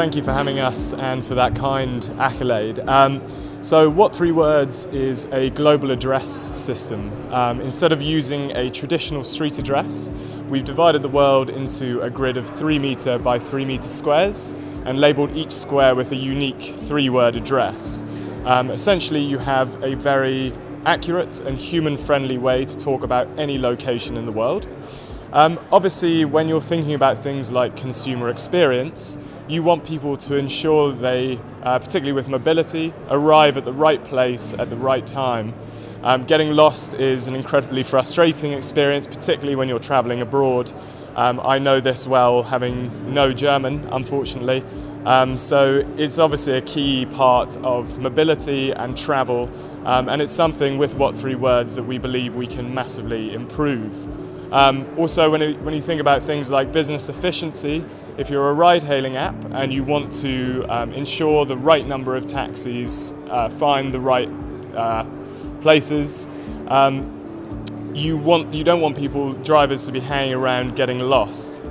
thank you for having us and for that kind accolade. So What 3 Words is a global address system. Instead of using a traditional street address, we've divided the world into a grid of 3 metre by 3 metre squares and labelled each square with a unique 3-word address. Essentially, you have a very accurate and human-friendly way to talk about any location in the world. Obviously, when you're thinking about things like consumer experience, you want people to ensure they, particularly with mobility, arrive at the right place at the right time. Getting lost is an incredibly frustrating experience, particularly when you're travelling abroad. I know this well, having no German, unfortunately. So it's obviously a key part of mobility and travel, and it's something with What 3 Words that we believe we can massively improve. Also, when you think about things like business efficiency, if you're a ride-hailing app and you want to ensure the right number of taxis find the right places, you don't want drivers to be hanging around getting lost.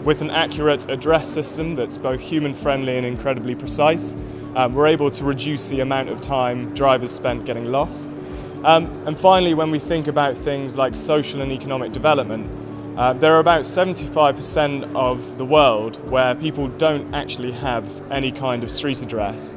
With an accurate address system that's both human-friendly and incredibly precise, we're able to reduce the amount of time drivers spent getting lost. And finally, when we think about things like social and economic development, there are about 75% of the world where people don't actually have any kind of street address.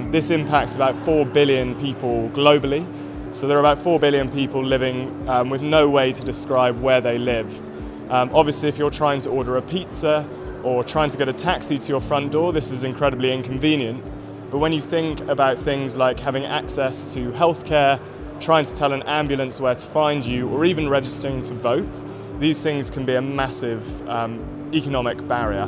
This impacts about 4 billion people globally. So there are about 4 billion people living with no way to describe where they live. Obviously, if you're trying to order a pizza or trying to get a taxi to your front door, this is incredibly inconvenient. But when you think about things like having access to healthcare, trying to tell an ambulance where to find you, or even registering to vote, these things can be a massive economic barrier.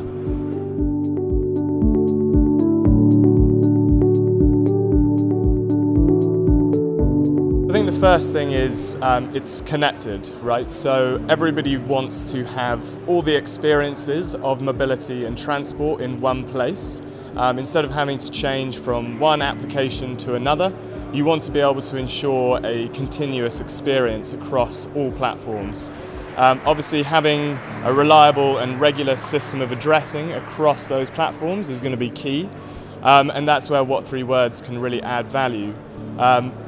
I think the first thing is it's connected, right? So everybody wants to have all the experiences of mobility and transport in one place. Instead of having to change from one application to another, you want to be able to ensure a continuous experience across all platforms. Obviously, having a reliable and regular system of addressing across those platforms is going to be key, and that's where What 3 Words can really add value.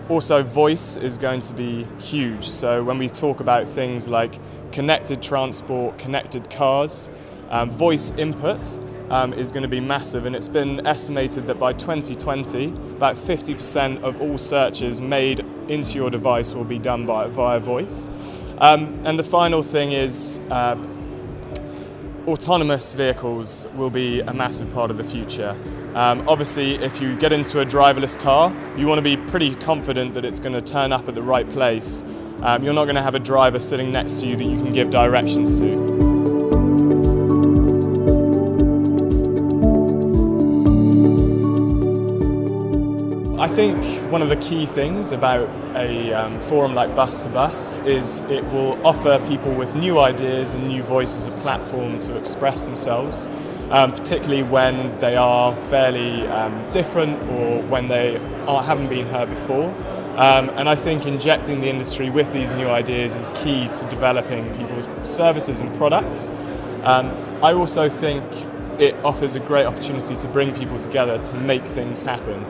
Also, voice is going to be huge. So when we talk about things like connected transport, connected cars, voice input is going to be massive, and it's been estimated that by 2020, about 50% of all searches made into your device will be done via voice. And the final thing is autonomous vehicles will be a massive part of the future. Obviously, if you get into a driverless car, you want to be pretty confident that it's going to turn up at the right place. You're not going to have a driver sitting next to you that you can give directions to. I think one of the key things about a forum like Bus to Bus is it will offer people with new ideas and new voices a platform to express themselves, particularly when they are fairly different or when they haven't been heard before. And I think injecting the industry with these new ideas is key to developing people's services and products. I also think it offers a great opportunity to bring people together to make things happen.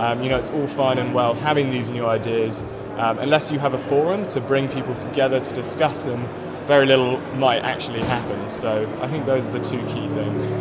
It's all fine and well having these new ideas. Unless you have a forum to bring people together to discuss them, very little might actually happen. So I think those are the 2 key things.